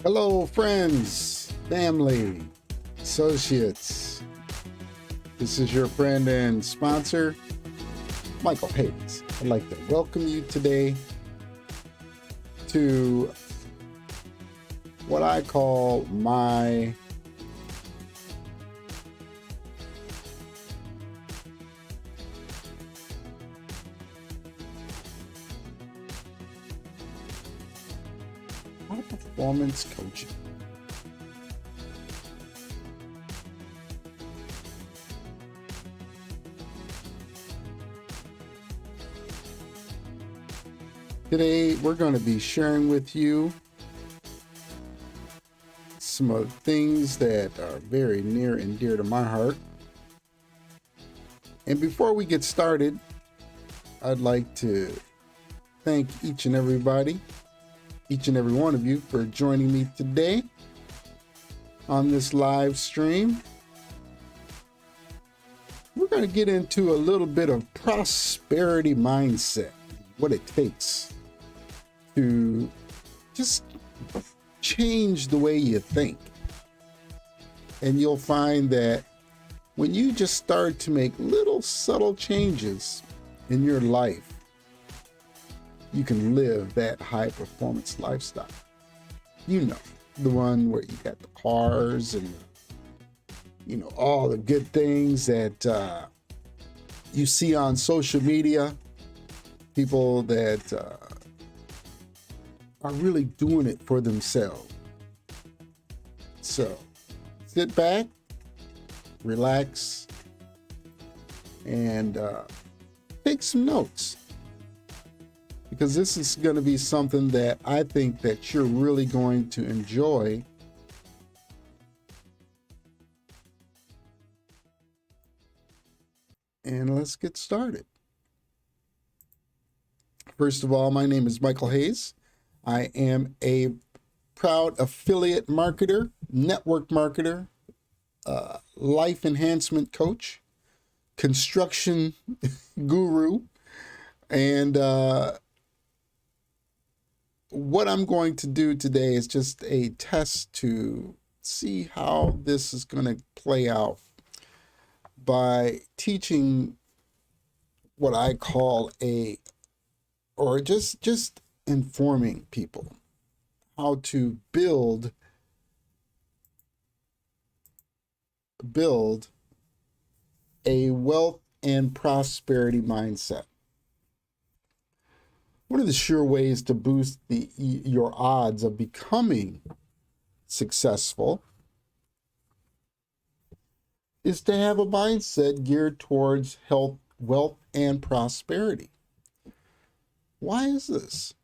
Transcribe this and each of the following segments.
Hello, friends, family, associates. This is your friend and sponsor, Michael Hayes. I'd like to welcome you today to what I call my performance coaching. Today, we're going to be sharing with you some of the things that are very near and dear to my heart. And before we get started, I'd like to thank each and every one of you for joining me today on this live stream. We're going to get into a little bit of prosperity mindset, what it takes to just change the way you think. And you'll find that when you just start to make little subtle changes in your life, you can live that high performance lifestyle. You know, the one where you got the cars and, all the good things that you see on social media. People that are really doing it for themselves. So sit back, relax, and take some notes. Because this is going to be something that I think that you're really going to enjoy. And let's get started. First of all, my name is Michael Hayes. I am a proud affiliate marketer, network marketer, life enhancement coach, construction guru, and what I'm going to do today is just a test to see how this is going to play out by teaching what I call just informing people how to build a wealth and prosperity mindset. One of the sure ways to boost your odds of becoming successful is to have a mindset geared towards health, wealth, and prosperity. Why is this?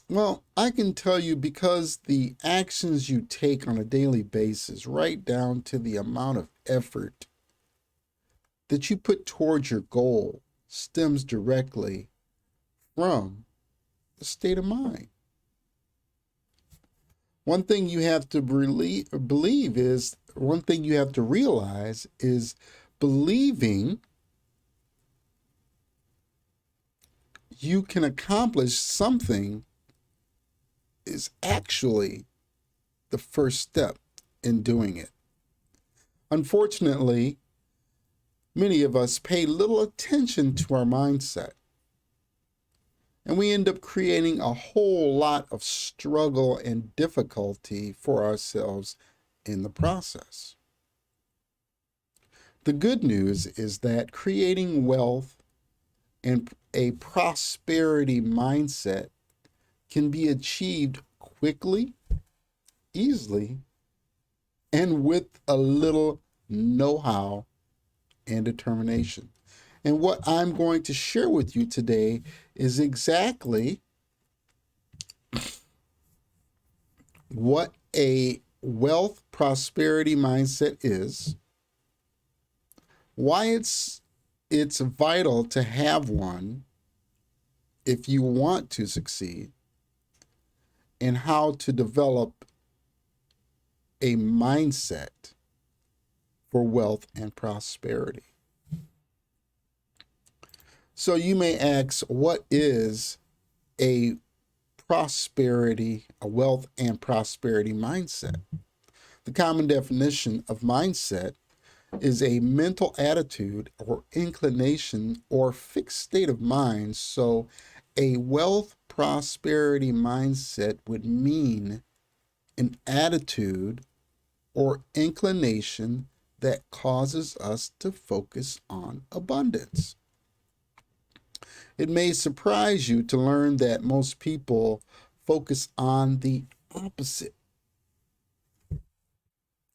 Well, I can tell you because the actions you take on a daily basis, right down to the amount of effort that you put towards your goal, stems directly from the state of mind. One thing you have to realize is believing you can accomplish something is actually the first step in doing it. Unfortunately, many of us pay little attention to our mindset. And we end up creating a whole lot of struggle and difficulty for ourselves in the process. The good news is that creating wealth and a prosperity mindset can be achieved quickly, easily, and with a little know-how and determination. And what I'm going to share with you today is exactly what a wealth prosperity mindset is, why it's vital to have one if you want to succeed, and how to develop a mindset for wealth and prosperity. So you may ask, what is a prosperity, a wealth and prosperity mindset. The common definition of mindset is a mental attitude or inclination or fixed state of mind. So a wealth prosperity mindset would mean an attitude or inclination that causes us to focus on abundance. It may surprise you to learn that most people focus on the opposite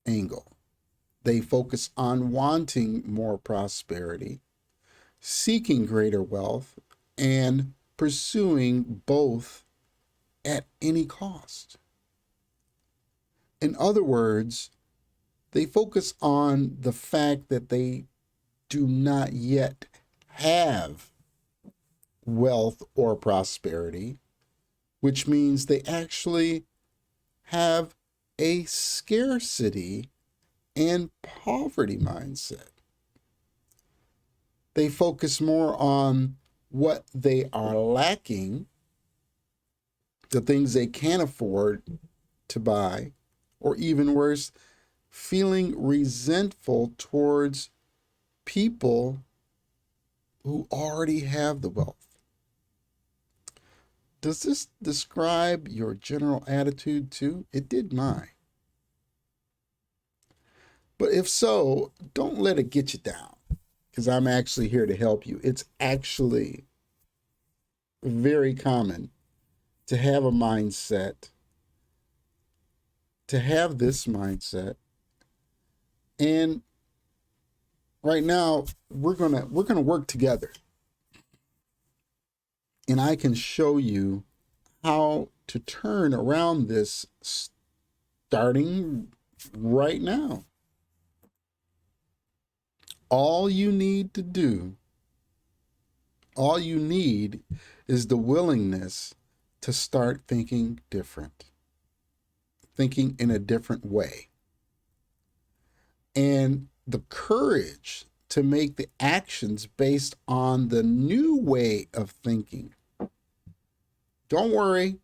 angle. They focus on wanting more prosperity, seeking greater wealth, and pursuing both at any cost. In other words, they focus on the fact that they do not yet have wealth or prosperity, which means they actually have a scarcity and poverty mindset. They focus more on what they are lacking, the things they can't afford to buy, or even worse, feeling resentful towards people who already have the wealth. Does this describe your general attitude too? It did mine. But if so, don't let it get you down, because I'm actually here to help you. It's actually very common to have a mindset, to have this mindset. And right now we're gonna work together. And I can show you how to turn around this starting right now. All you need is the willingness to start thinking different, thinking in a different way, and the courage to make the actions based on the new way of thinking. Don't worry.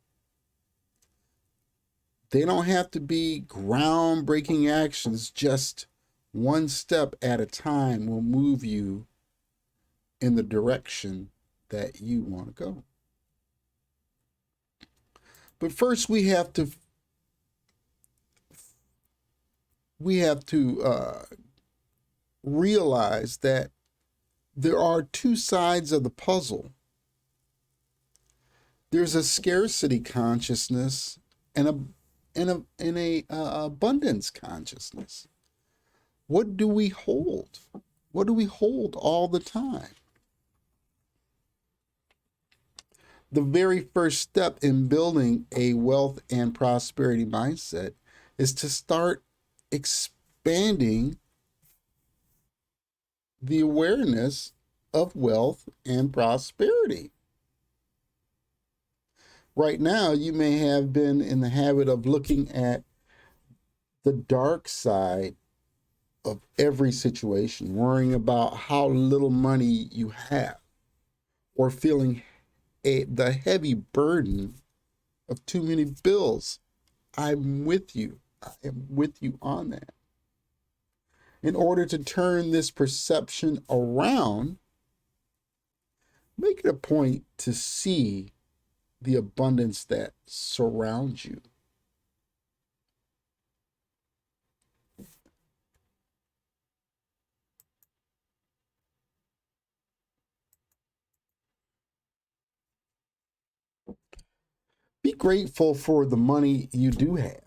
They don't have to be groundbreaking actions. Just one step at a time will move you in the direction that you want to go. But first we have to realize that there are two sides of the puzzle. There's a scarcity consciousness and a abundance consciousness. What do we hold? What do we hold all the time? The very first step in building a wealth and prosperity mindset is to start expanding the awareness of wealth and prosperity. Right now, you may have been in the habit of looking at the dark side of every situation, worrying about how little money you have, or feeling the heavy burden of too many bills. I'm with you. I am with you on that. In order to turn this perception around, make it a point to see the abundance that surrounds you. Be grateful for the money you do have.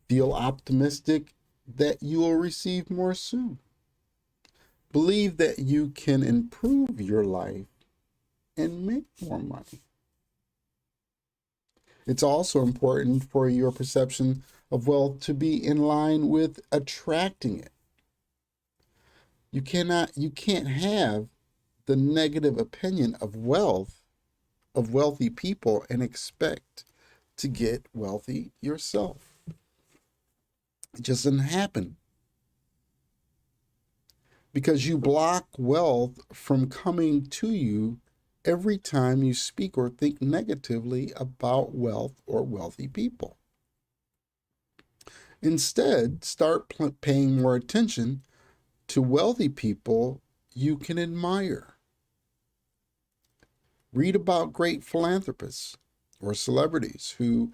Feel optimistic that you will receive more soon. Believe that you can improve your life and make more money. It's also important for your perception of wealth to be in line with attracting it. You can't have the negative opinion of wealth, of wealthy people, and expect to get wealthy yourself. It just doesn't happen. Because you block wealth from coming to you every time you speak or think negatively about wealth or wealthy people. Instead, start paying more attention to wealthy people you can admire. Read about great philanthropists or celebrities who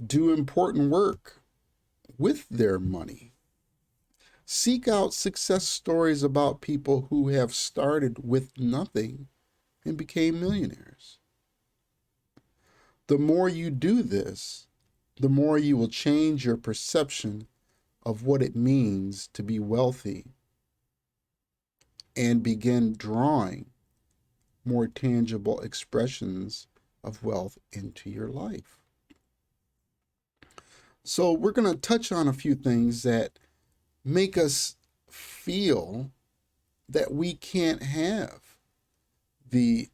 do important work with their money. Seek out success stories about people who have started with nothing and became millionaires. The more you do this, the more you will change your perception of what it means to be wealthy and begin drawing more tangible expressions of wealth into your life. So, we're going to touch on a few things that make us feel that we can't have the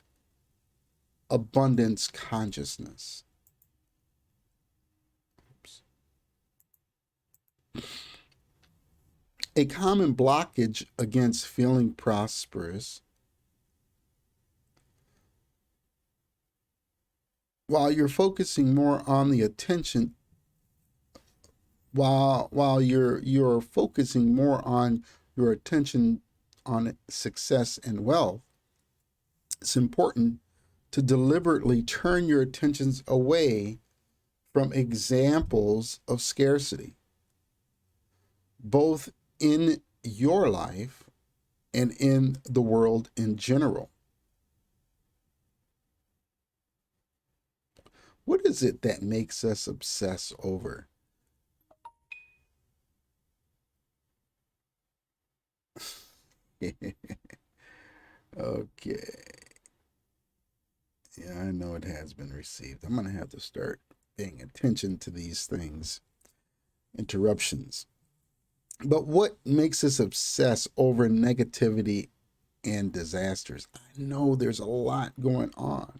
abundance consciousness. Oops. A common blockage against feeling prosperous, while you're focusing more on the attention, while you're focusing more on your attention on success and wealth, it's important to deliberately turn your attentions away from examples of scarcity, both in your life and in the world in general. What is it that makes us obsess over? Okay. Yeah, I know it has been received. I'm going to have to start paying attention to these things. Interruptions. But what makes us obsess over negativity and disasters? I know there's a lot going on.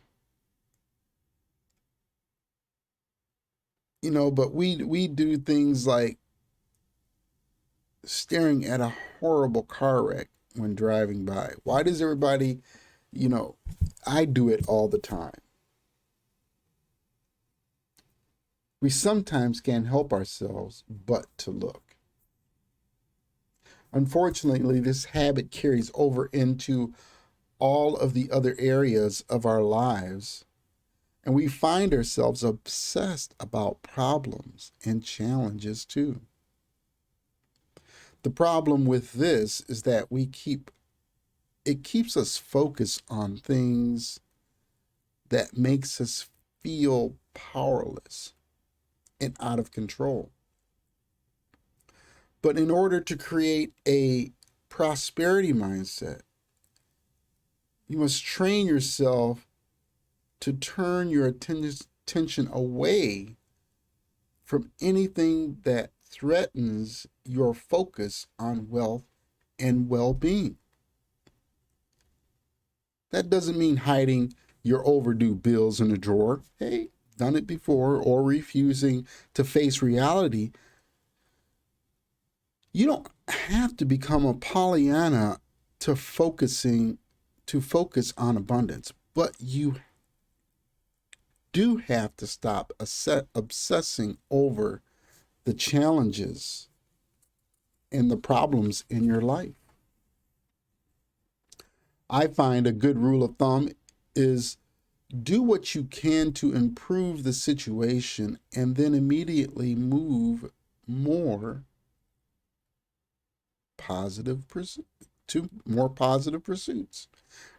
But we do things like staring at a horrible car wreck when driving by. Why does everybody, I do it all the time. We sometimes can't help ourselves but to look. Unfortunately, this habit carries over into all of the other areas of our lives, and we find ourselves obsessed about problems and challenges too. The problem with this is that it keeps us focused on things that makes us feel powerless and out of control. But in order to create a prosperity mindset, you must train yourself to turn your attention away from anything that threatens your focus on wealth and well-being. That doesn't mean hiding your overdue bills in a drawer. Hey, done it before. Or refusing to face reality. You don't have to become a Pollyanna to focus on abundance, but you do have to stop obsessing over the challenges and the problems in your life. I find a good rule of thumb is do what you can to improve the situation and then immediately move more positive to more positive pursuits.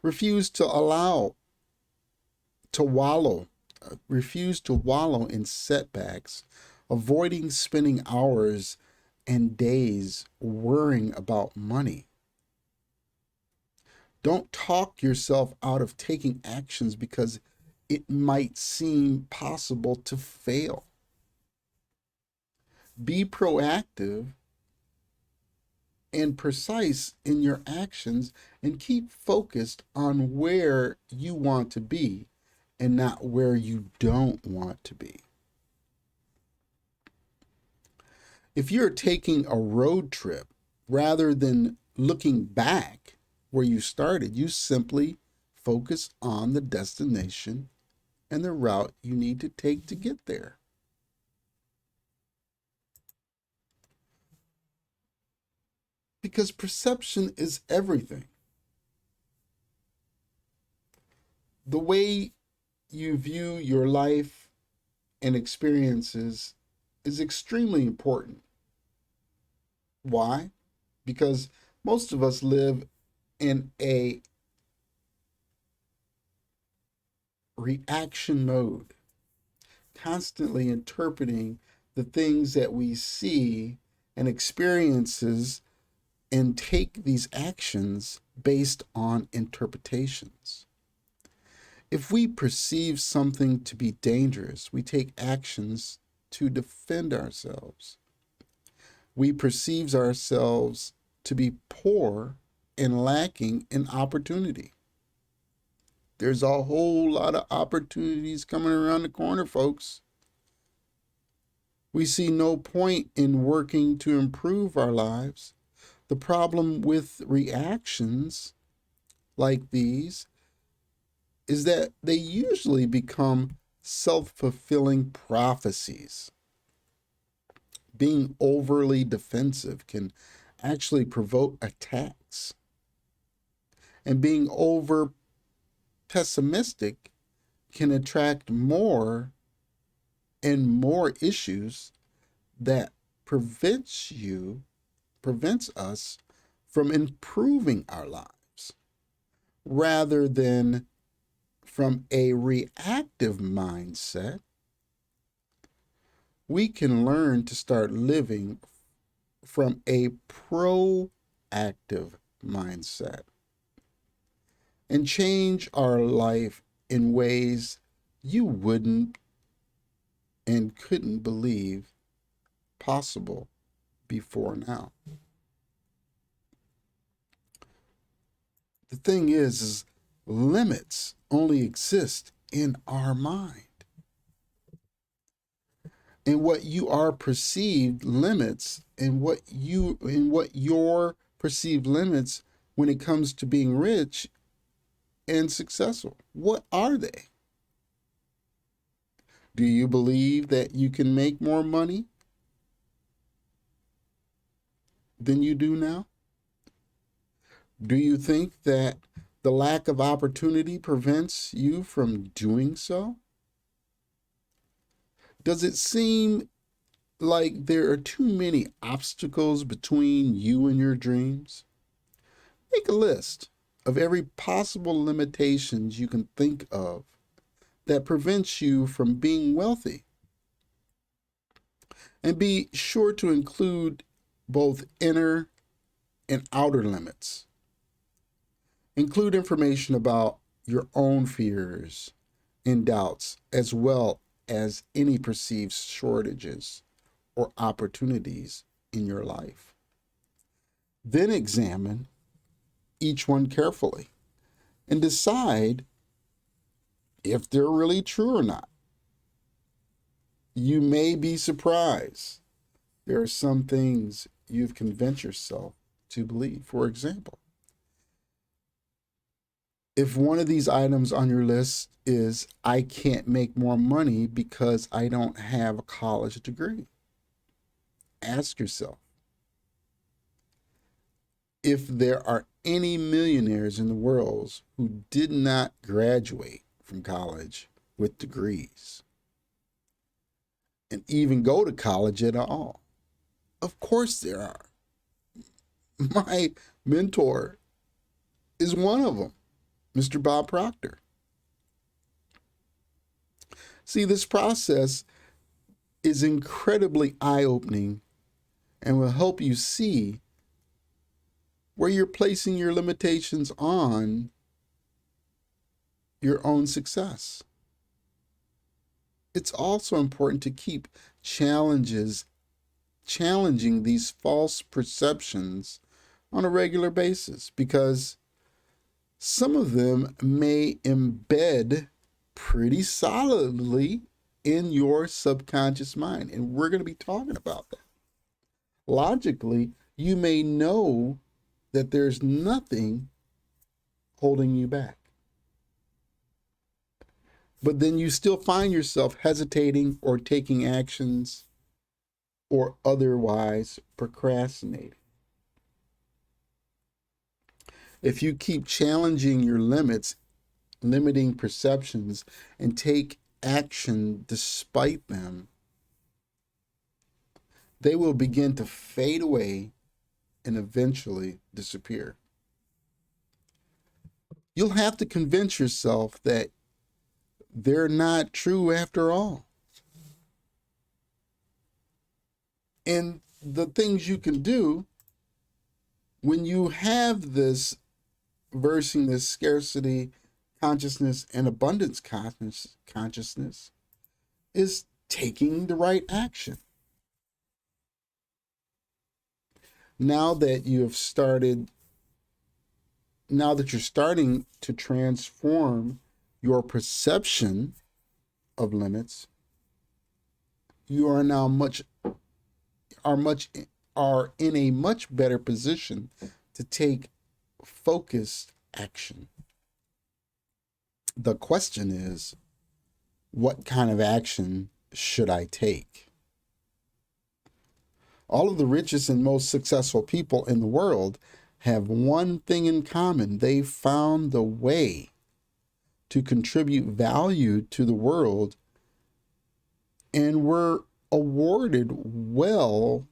Refuse to wallow in setbacks, avoiding spending hours and days worrying about money. Don't talk yourself out of taking actions because it might seem possible to fail. Be proactive and precise in your actions and keep focused on where you want to be and not where you don't want to be. If you're taking a road trip, rather than looking back where you started, you simply focus on the destination and the route you need to take to get there. Because perception is everything. The way you view your life and experiences is extremely important. Why? Because most of us live in a reaction mode, constantly interpreting the things that we see and experiences and take these actions based on interpretations. If we perceive something to be dangerous, we take actions to defend ourselves. We perceive ourselves to be poor and lacking in opportunity. There's a whole lot of opportunities coming around the corner, folks. We see no point in working to improve our lives. The problem with reactions like these is that they usually become self-fulfilling prophecies. Being overly defensive can actually provoke attacks. And being over pessimistic can attract more and more issues that prevents us from improving our lives, rather than from a reactive mindset. We can learn to start living from a proactive mindset and change our life in ways you wouldn't and couldn't believe possible before now. The thing is limits only exist in our mind. And what you are perceived limits and what your perceived limits when it comes to being rich and successful, what are they? Do you believe that you can make more money than you do now? Do you think that the lack of opportunity prevents you from doing so? Does it seem like there are too many obstacles between you and your dreams? Make a list of every possible limitations you can think of that prevents you from being wealthy. And be sure to include both inner and outer limits. Include information about your own fears and doubts, as well as any perceived shortages or opportunities in your life. Then examine each one carefully and decide if they're really true or not. You may be surprised. There are some things you've convinced yourself to believe. For example, if one of these items on your list is, I can't make more money because I don't have a college degree, ask yourself if there are any millionaires in the world who did not graduate from college with degrees and even go to college at all. Of course there are. My mentor is one of them, Mr. Bob Proctor. See, this process is incredibly eye-opening and will help you see where you're placing your limitations on your own success. It's also important to keep challenging these false perceptions on a regular basis, because some of them may embed pretty solidly in your subconscious mind. And we're going to be talking about that. Logically, you may know that there's nothing holding you back. but then you still find yourself hesitating or taking actions or otherwise procrastinating. If you keep challenging your limits, limiting perceptions, and take action despite them, they will begin to fade away and eventually disappear. You'll have to convince yourself that they're not true after all. And the things you can do when you have this versing this scarcity consciousness and abundance consciousness is taking the right action. Now that you're starting to transform your perception of limits, you are now are in a much better position to take focused action. The question is, what kind of action should I take? All of the richest and most successful people in the world have one thing in common. They found the way to contribute value to the world and were awarded well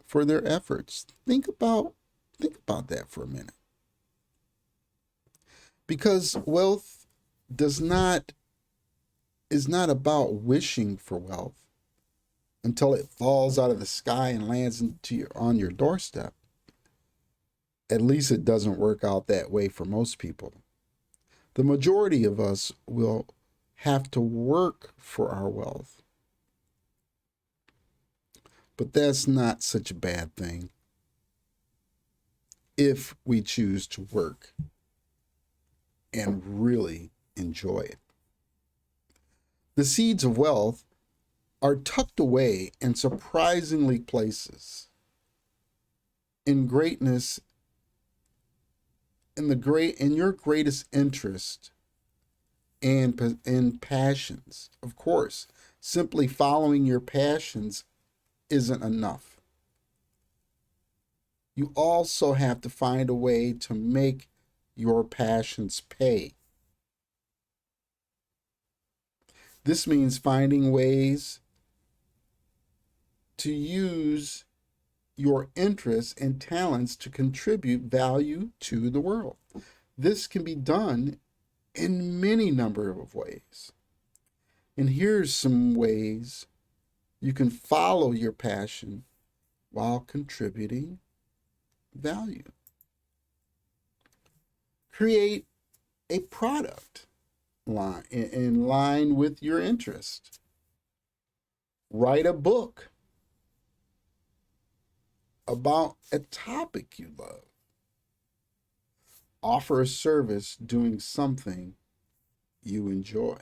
for their efforts. Think about that for a minute. Because wealth is not about wishing for wealth until it falls out of the sky and lands on your doorstep. At least it doesn't work out that way for most people. The majority of us will have to work for our wealth. But that's not such a bad thing if we choose to work and really enjoy it. The seeds of wealth are tucked away in surprisingly places. In greatness, in your greatest interest and passions. Of course, simply following your passions isn't enough. You also have to find a way to make your passions pay. This means finding ways to use your interests and talents to contribute value to the world. This can be done in many number of ways. And here's some ways you can follow your passion while contributing value. Create a product line in line with your interest. Write a book about a topic you love. Offer a service doing something you enjoy.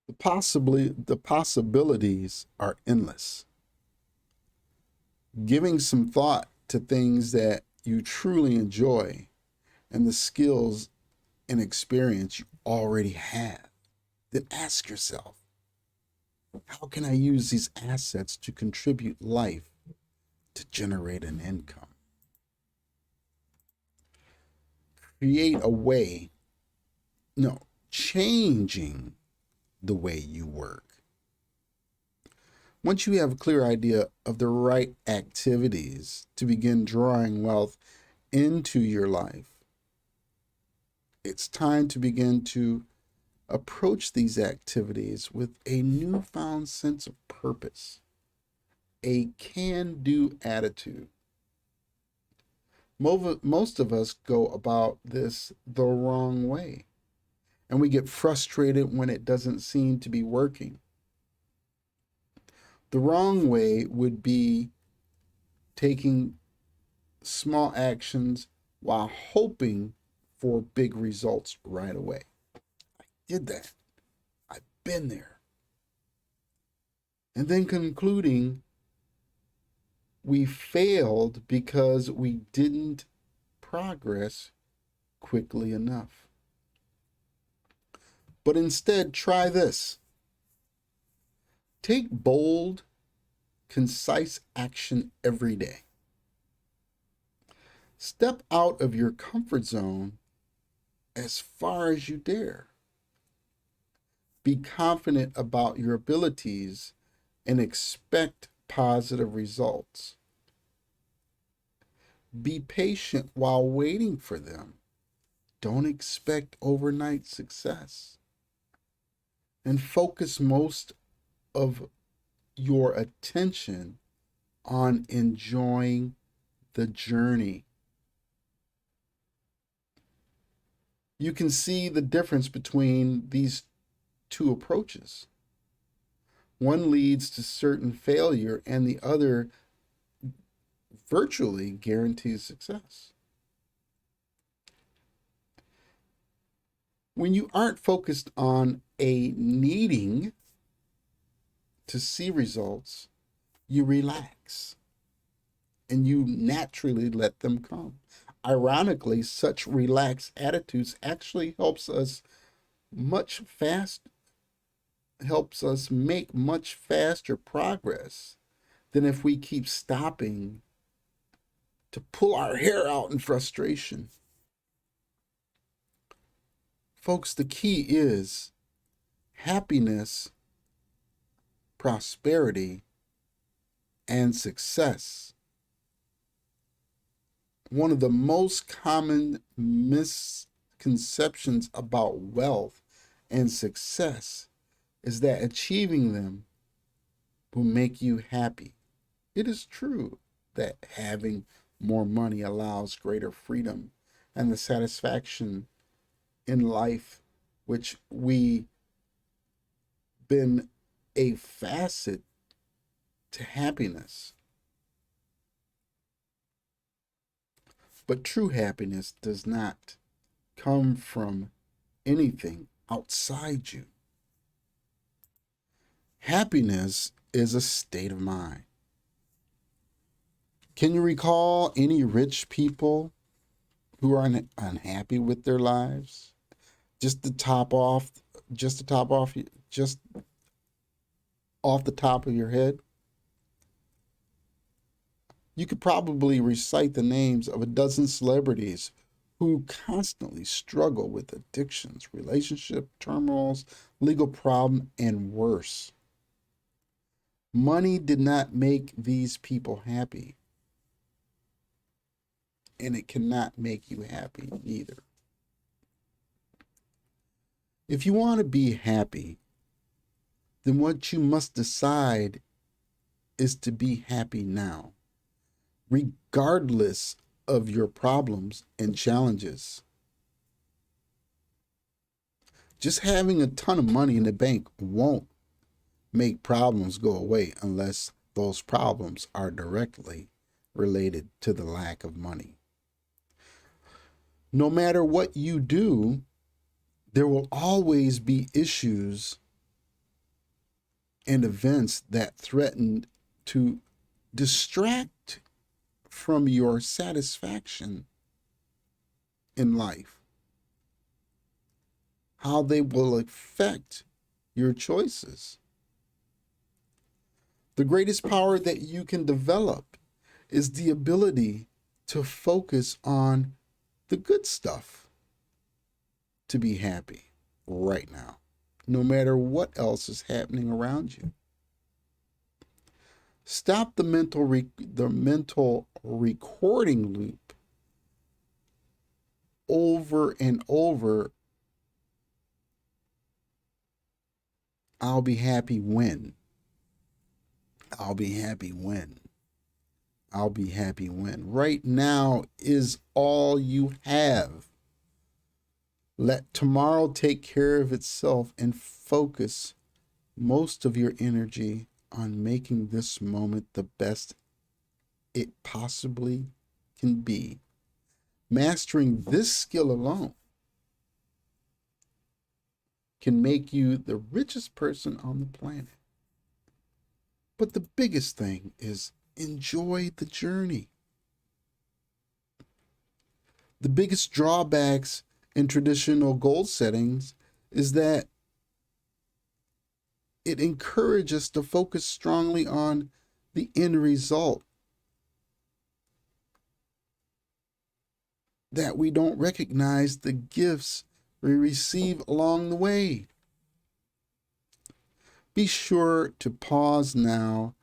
The possibilities are endless. Giving some thought to things that you truly enjoy and the skills and experience you already have, then ask yourself, how can I use these assets to contribute life to generate an income? Create a way, changing the way you work. Once you have a clear idea of the right activities to begin drawing wealth into your life, it's time to begin to approach these activities with a newfound sense of purpose, a can-do attitude. Most of us go about this the wrong way, and we get frustrated when it doesn't seem to be working. The wrong way would be taking small actions while hoping for big results right away. I did that. I've been there. And then concluding We failed because we didn't progress quickly enough. But instead, try this. Take bold, concise action every day. Step out of your comfort zone as far as you dare. Be confident about your abilities and expect positive results. Be patient while waiting for them. Don't expect overnight success. And focus most of your attention on enjoying the journey. You can see the difference between these two approaches. One leads to certain failure, and the other virtually guarantees success. When you aren't focused on a needing to see results, you relax and you naturally let them come. Ironically, such relaxed attitudes actually helps us make much faster progress than if we keep stopping to pull our hair out in frustration. Folks, the key is happiness, prosperity, and success. One of the most common misconceptions about wealth and success is that achieving them will make you happy. It is true that having more money allows greater freedom and the satisfaction in life, which we been a facet to happiness. But true happiness does not come from anything outside you. Happiness is a state of mind. Can you recall any rich people who are unhappy with their lives? Just off the top of your head, you could probably recite the names of a dozen celebrities who constantly struggle with addictions, relationship turmoils, legal problems, and worse. Money did not make these people happy, and it cannot make you happy either. If you want to be happy, then what you must decide is to be happy now, regardless of your problems and challenges. Just having a ton of money in the bank won't make problems go away unless those problems are directly related to the lack of money. No matter what you do, there will always be issues and events that threaten to distract from your satisfaction in life. How they will affect your choices. The greatest power that you can develop is the ability to focus on the good stuff to be happy right now, no matter what else is happening around you. Stop the mental recording loop over and over. I'll be happy when. I'll be happy when. I'll be happy when. Right now is all you have. Let tomorrow take care of itself and focus most of your energy on making this moment the best it possibly can be. Mastering this skill alone can make you the richest person on the planet. But the biggest thing is enjoy the journey. The biggest drawbacks in traditional goal settings is that it encourages us to focus strongly on the end result, that we don't recognize the gifts we receive along the way. Be sure to pause now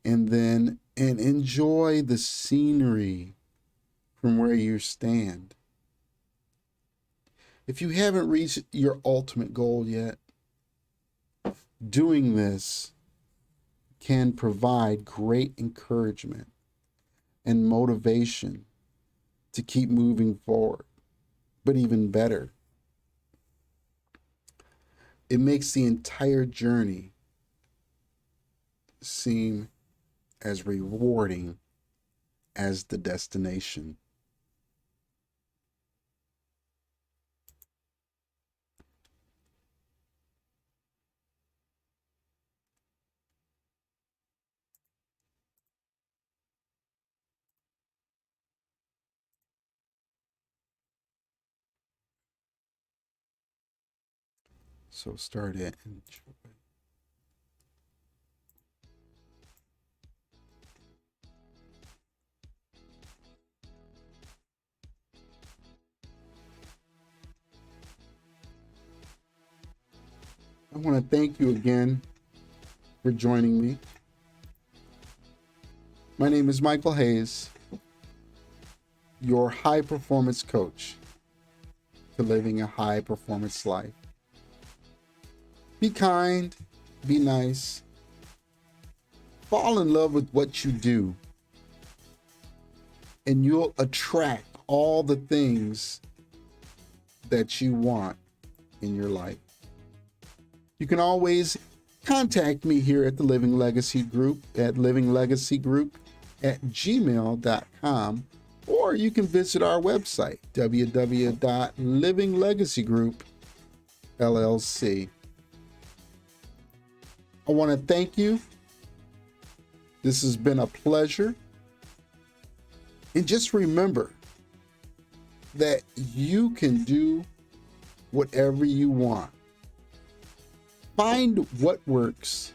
and enjoy the scenery from where you stand. If you haven't reached your ultimate goal yet, doing this can provide great encouragement and motivation to keep moving forward. But even better, it makes the entire journey seem as rewarding as the destination. So start it. I want to thank you again for joining me. My name is Michael Hayes, your high performance coach to living a high performance life. Be kind, be nice, fall in love with what you do, and you'll attract all the things that you want in your life. You can always contact me here at the Living Legacy Group at livinglegacygroup@gmail.com, or you can visit our website, www.livinglegacygroup.llc. I want to thank you. This has been a pleasure. And just remember that you can do whatever you want. Find what works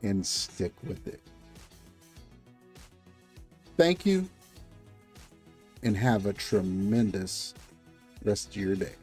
and stick with it. Thank you, and have a tremendous rest of your day.